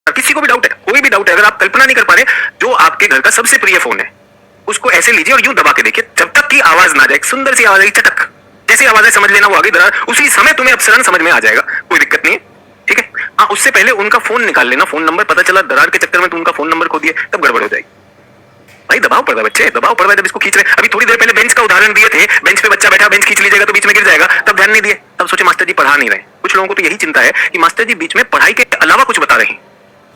किसी को भी डाउट है, कोई भी डाउट है, अगर आप कल्पना नहीं कर पा रहे, जो आपके घर का सबसे प्रिय फोन है उसको ऐसे लीजिए और यूं दबा के देखिए, जब तक की आवाज ना जाए, सुंदर सी आवाज आई, चटक, जैसी आवाज है समझ लेना वो आगे दरार, उसी समय तुम्हें अपसरण समझ में आ जाएगा, कोई दिक्कत नहीं है, ठीक है। हाँ, उससे पहले उनका फोन निकाल लेना, फोन नंबर पता चला दरार के चक्कर में तो उनका फोन नंबर खो दिया, तब गड़बड़ हो जाएगी। भाई दबाव पड़ रहा है बच्चे, दबाव पड़ रहा है जब इसको खींच रहे। अभी थोड़ी देर पहले बेंच का उदाहरण दिए थे, बेंच पे बच्चा बैठा, बेंच खींच लीजिएगा तो बीच में गिर जाएगा, तब ध्यान नहीं दिए, तब सोचे मास्टर जी पढ़ा नहीं रहे। कुछ लोगों को तो यही चिंता है कि मास्टर जी बीच में पढ़ाई के अलावा कुछ बता रहे हैं,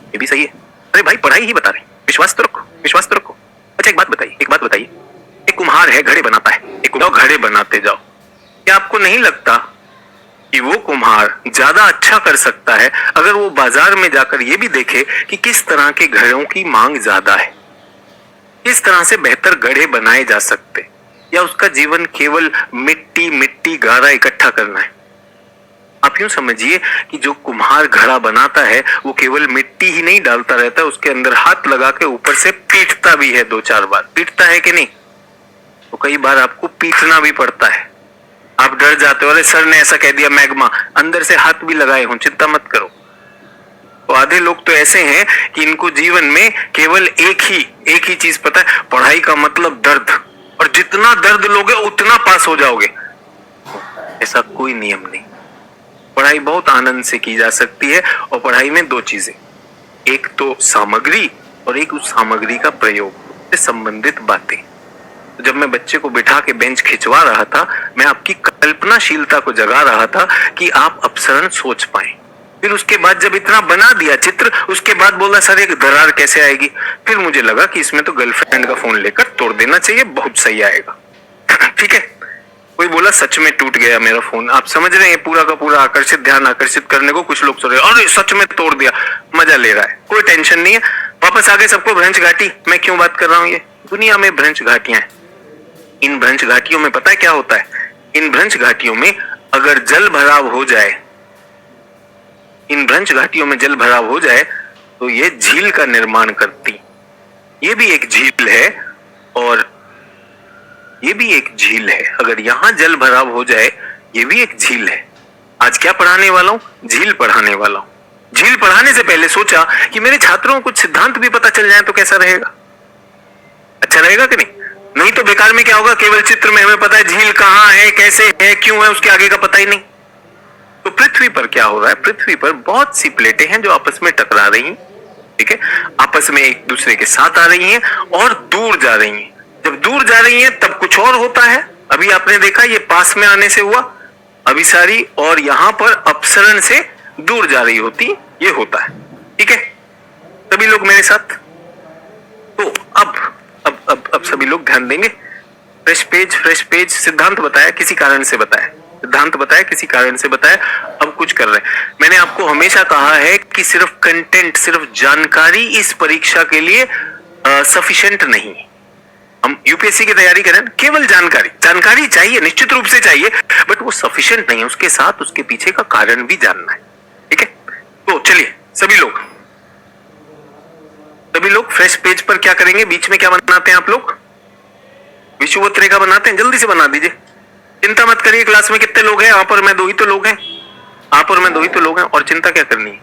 ये भी सही है। अरे भाई पढ़ाई ही बता रहे, विश्वास तो रखो, विश्वास तो रखो। अच्छा एक बात बताइए, एक कुम्हार है, घड़े बनाता है, एक घड़े बनाते जाओ, क्या आपको नहीं लगता कि वो कुम्हार ज्यादा अच्छा कर सकता है अगर वो बाजार में जाकर ये भी देखे कि किस तरह के घड़ों की मांग ज्यादा है, किस तरह से बेहतर घड़े बनाए जा सकते, या उसका जीवन केवल मिट्टी गारा इकट्ठा करना है। आप यूं समझिए कि जो कुम्हार घड़ा बनाता है वो केवल मिट्टी ही नहीं डालता रहता, उसके अंदर हाथ लगा के ऊपर से पीटता भी है, 2-4 बार पीटता है कि नहीं, तो कई बार आपको पीटना भी पड़ता है। आप डर जाते हो, अरे सर ने ऐसा कह दिया मैग्मा, अंदर से हाथ भी लगाए हूं, चिंता मत करो। तो आधे लोग तो ऐसे हैं कि इनको जीवन में केवल एक ही चीज पता है, पढ़ाई का मतलब दर्द, और जितना दर्द लोगे उतना पास हो जाओगे। ऐसा कोई नियम नहीं, पढ़ाई बहुत आनंद से की जा सकती है, और पढ़ाई में 2 चीजें, एक तो सामग्री और एक उस सामग्री का प्रयोग से संबंधित बातें। जब मैं बच्चे को बिठा के बेंच खिंचवा रहा था, मैं आपकी कल्पनाशीलता को जगा रहा था कि आप अपसरण सोच पाए। फिर उसके बाद जब इतना बना दिया चित्र, उसके बाद बोला सर एक दरार कैसे आएगी, फिर मुझे लगा कि इसमें तो गर्लफ्रेंड का फोन लेकर तोड़ देना चाहिए, बहुत सही आएगा। ठीक है, कोई बोला सच में टूट गया मेरा फोन, आप समझ रहे हैं, पूरा का पूरा आकर्षित, ध्यान आकर्षित करने को कुछ लोग सोच रहे हैं अरे सच में तोड़ दिया, मजा ले रहा है, कोई टेंशन नहीं है। वापस आ गए सबको भ्रंश घाटी, मैं क्यों बात कर रहा हूं, ये दुनिया में भ्रंश घाटियां हैं। इन भ्रंश घाटियों में पता है क्या होता है, इन भ्रंश घाटियों में अगर जल भराव हो जाए, इन भ्रंश घाटियों में जल भराव हो जाए तो ये झील का निर्माण करती, ये भी एक झील है और ये भी एक झील है। अगर यहां जल भराव हो जाए, ये भी एक झील है। आज क्या पढ़ाने वाला हूं, झील पढ़ाने वाला हूं। झील पढ़ाने से पहले सोचा कि मेरे छात्रों को कुछ सिद्धांत भी पता चल जाए तो कैसा रहेगा, अच्छा रहेगा कि नहीं। नहीं तो बेकार में क्या होगा, केवल चित्र में हमें पता है झील कहां है, कैसे है, क्यों है, उसके आगे का पता ही नहीं। तो पृथ्वी पर क्या हो रहा है, पृथ्वी पर बहुत सी प्लेटें हैं जो आपस में टकरा रही हैं, ठीक है, आपस में एक दूसरे के साथ आ रही हैं और दूर जा रही हैं। जब दूर जा रही हैं तब कुछ और होता है, अभी आपने देखा ये पास में आने से हुआ अभिसारी, और यहां पर अपसरण से दूर जा रही होती, ये होता है, ठीक है, सभी लोग मेरे साथ। तो अब सभी लोग ध्यान देंगे। फ्रेश पेज, सिद्धांत बताया, किसी कारण से बताया, सिद्धांत बताया, किसी कारण से बताया, अब कुछ कर रहे हैं। मैंने आपको हमेशा कहा है कि सिर्फ कंटेंट, सिर्फ जानकारी इस परीक्षा के लिए सफिशिएंट नहीं। हम यूपीएससी की तैयारी करें, केवल जानकारी चाहिए, निश्चित रूप से चाहिए, बट वो सफिशिएंट नहीं है, उसके साथ उसके पीछे का कारण भी जानना है, ठीक है। तो चलिए सभी लोग फ्रेश पेज पर क्या करेंगे, बीच में क्या बनाते हैं आप लोग, विषुवत रेखा बनाते हैं, जल्दी से बना दीजिए, चिंता मत करिए। क्लास में कितने लोग हैं, आप और मैं 2 ही तो लोग हैं, आप और मैं 2 ही तो लोग हैं, और चिंता क्या करनी है,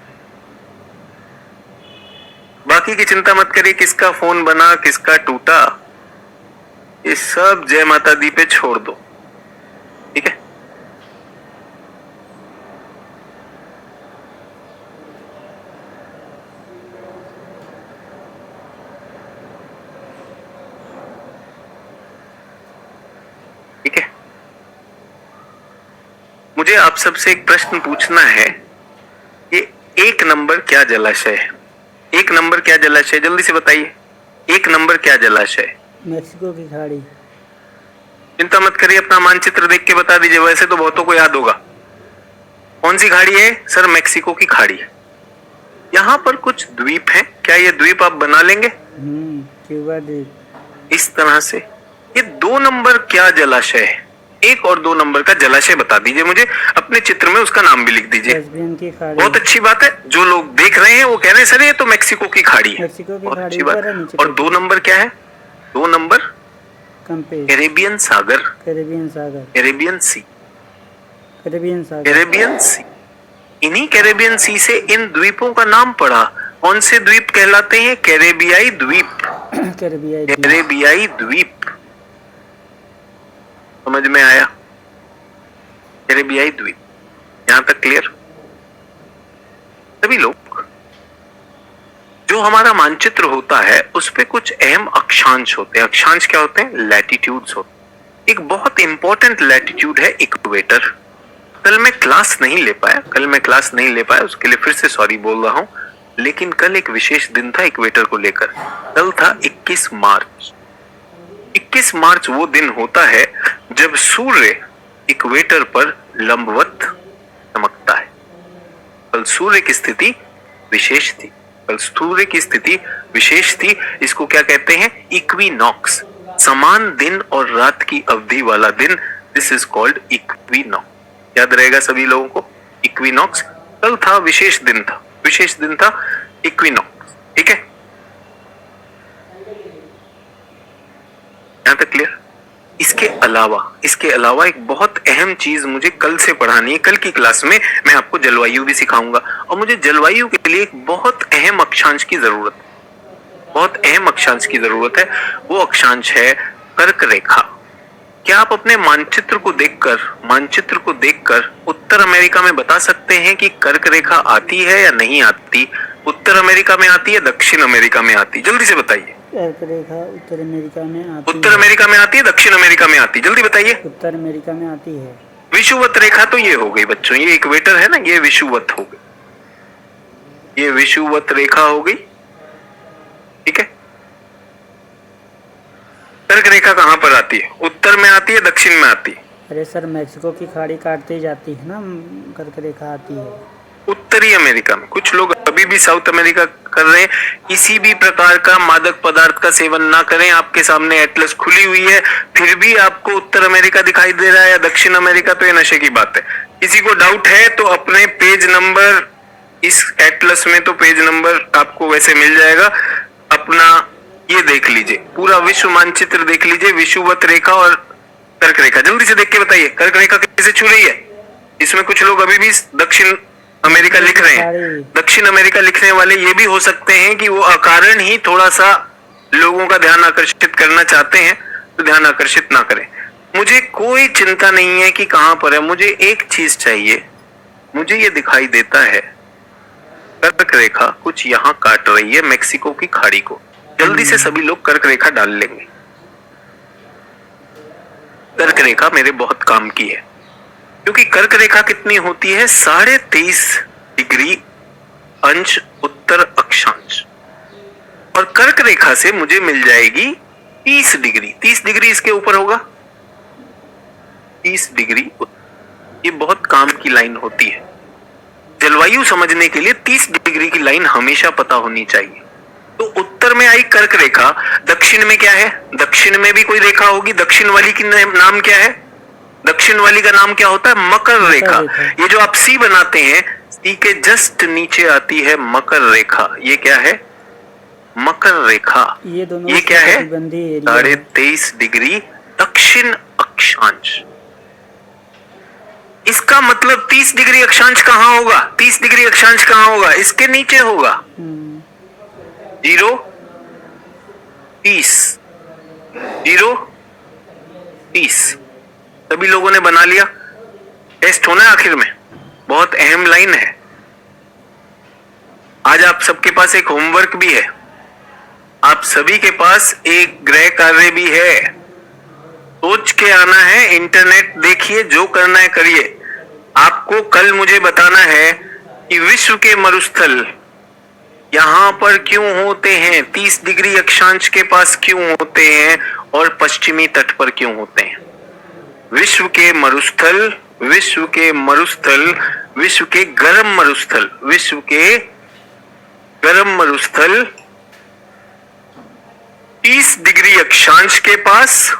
बाकी की चिंता मत करिए, किसका फोन बना, किसका टूटा, ये सब जय माता दी पे छोड़ दो, ठीक है। ठीक है, मुझे आप सबसे एक प्रश्न पूछना है, ये 1 नंबर क्या जलाशय है, 1 नंबर क्या जलाशय, जल्दी से बताइए, 1 नंबर क्या जलाशय, मेक्सिको की खाड़ी। चिंता मत करिए, अपना मानचित्र देख के बता दीजिए, वैसे तो बहुतों को याद होगा। कौन सी खाड़ी है सर, मेक्सिको की खाड़ी है। यहाँ पर कुछ द्वीप हैं, क्या ये द्वीप आप बना लेंगे, क्यूबा द्वीप, इस तरह से। ये 2 नंबर क्या जलाशय है, 1 और 2 नंबर का जलाशय बता दीजिए मुझे, अपने चित्र में उसका नाम भी लिख दीजिए। बहुत अच्छी बात है, जो लोग देख रहे हैं वो कह रहे हैं सर ये तो मेक्सिको की खाड़ी है, बहुत अच्छी बात। और 2 नंबर क्या है, 2 नंबर कैरेबियन सागर, कैरेबियन सी, कैरेबियन सी। इन्हीं कैरेबियन सी से इन द्वीपों का नाम पड़ा, कौन से द्वीप कहलाते हैं? कैरेबियाई द्वीप। कैरेबियाई द्वीप। कैरेबियाई द्वीप, समझ में आया? कैरेबियाई द्वीप, यहां तक क्लियर? सभी लोग, जो हमारा मानचित्र होता है उस पे कुछ अहम अक्षांश होते हैं। अक्षांश क्या होते हैं? लैटिट्यूड्स होते हैं। एक बहुत इंपॉर्टेंट लैटिट्यूड है इक्वेटर। कल मैं क्लास नहीं ले पाया, उसके लिए फिर से सॉरी बोल रहा हूं, लेकिन कल एक विशेष दिन था इक्वेटर को लेकर। कल था 21 मार्च। 21 मार्च वो दिन होता है जब सूर्य इक्वेटर पर लंबवत चमकता है। कल सूर्य की स्थिति विशेष थी। इसको क्या कहते हैं? इक्विनॉक्स। समान दिन और रात की अवधि वाला दिन, दिस इज कॉल्ड इक्विनॉक्स। याद रहेगा सभी लोगों को? इक्विनॉक्स कल था, विशेष दिन था इक्विनॉक्स। ठीक है, यहां तक क्लियर? इसके अलावा एक बहुत अहम चीज मुझे कल से पढ़ानी है। कल की क्लास में मैं आपको जलवायु भी सिखाऊंगा, और मुझे जलवायु के लिए एक बहुत अहम अक्षांश की जरूरत है। वो अक्षांश है कर्क रेखा। क्या आप अपने मानचित्र को देखकर उत्तर अमेरिका में बता सकते हैं कि कर्क रेखा आती है या नहीं आती? उत्तर अमेरिका में आती है, दक्षिण अमेरिका में आती? जल्दी से बताइए। कर्क रेखा उत्तर अमेरिका में आती है। उत्तर अमेरिका में आती है, दक्षिण अमेरिका में आती? जल्दी बताइए। उत्तर अमेरिका में आती है। विषुवत रेखा तो ये हो गई बच्चों, ये इक्वेटर है ना, ये विषुवत हो गई, ये विषुवत रेखा हो गई। ठीक है, कर्क रेखा कहां पर आती है? उत्तर में आती है, दक्षिण में आती है? अरे सर, मैक्सिको की खाड़ी काटते जाती है ना, कर्क रेखा आती है। उत्तरी अमेरिका में। कुछ लोग अभी भी साउथ अमेरिका कर रहे हैं। किसी भी प्रकार का मादक पदार्थ का सेवन ना करें। आपके सामने एटलस खुली हुई है, फिर भी आपको उत्तर अमेरिका दिखाई दे रहा है या दक्षिण अमेरिका, तो ये नशे की बात है। किसी को डाउट है तो अपने पेज नंबर, इस एटलस में तो पेज नंबर आपको वैसे मिल जाएगा, अपना ये देख लीजिए, पूरा विश्व मानचित्र देख लीजिए, विषुवत रेखा और कर्क रेखा। जल्दी से देख के बताइए कर्क रेखा कैसे छू रही है। इसमें कुछ लोग अभी भी दक्षिण अमेरिका लिख रहे हैं। दक्षिण अमेरिका लिखने वाले ये भी हो सकते हैं कि वो अकारण ही थोड़ा सा लोगों का ध्यान आकर्षित करना चाहते हैं, तो ध्यान आकर्षित ना करें। मुझे कोई चिंता नहीं है कि कहां पर है, मुझे एक चीज चाहिए। मुझे ये दिखाई देता है कर्क रेखा कुछ यहां काट रही है मेक्सिको की खाड़ी को। जल्दी से सभी लोग कर्क रेखा डाल लेंगे। कर्क रेखा मेरे बहुत काम की है, क्योंकि कर्क रेखा कितनी होती है? 23.5 डिग्री अंश उत्तर अक्षांश, और कर्क रेखा से मुझे मिल जाएगी 30 डिग्री। 30 डिग्री इसके ऊपर होगा, 30 डिग्री। ये बहुत काम की लाइन होती है। जलवायु समझने के लिए 30 डिग्री की लाइन हमेशा पता होनी चाहिए। तो उत्तर में आई कर्क रेखा, दक्षिण में क्या है? दक्षिण में भी कोई रेखा होगी। दक्षिण वाली की नाम क्या है? दक्षिण वाली का नाम क्या होता है? मकर रेखा। ये जो आप सी बनाते हैं, सी के जस्ट नीचे आती है मकर रेखा। ये क्या है? मकर रेखा। ये क्या है? 23.5 डिग्री दक्षिण अक्षांश। इसका मतलब 30 डिग्री अक्षांश कहां होगा? 30 डिग्री अक्षांश कहां होगा? इसके नीचे होगा। 0 30 0 30। सभी लोगों ने बना लिया। टेस्ट होना है आखिर में, बहुत अहम लाइन है। आज आप सबके पास एक होमवर्क भी है, आप सभी के पास एक गृह कार्य भी है। सोच के आना है, इंटरनेट देखिए, जो करना है करिए। आपको कल मुझे बताना है कि विश्व के मरुस्थल यहां पर क्यों होते हैं, 30 डिग्री अक्षांश के पास क्यों होते हैं, और पश्चिमी तट पर क्यों होते हैं। विश्व के मरुस्थल, विश्व के गर्म मरुस्थल 30 डिग्री अक्षांश के पास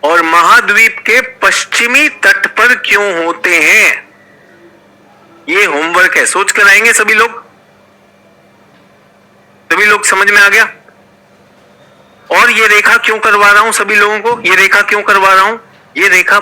और महाद्वीप के पश्चिमी तट पर क्यों होते हैं। ये होमवर्क है, सोच कर आएंगे सभी लोग। सभी लोग समझ में आ गया? और ये रेखा क्यों करवा रहा हूं सभी लोगों को? ये रेखा क्यों करवा रहा हूं? ये रेखा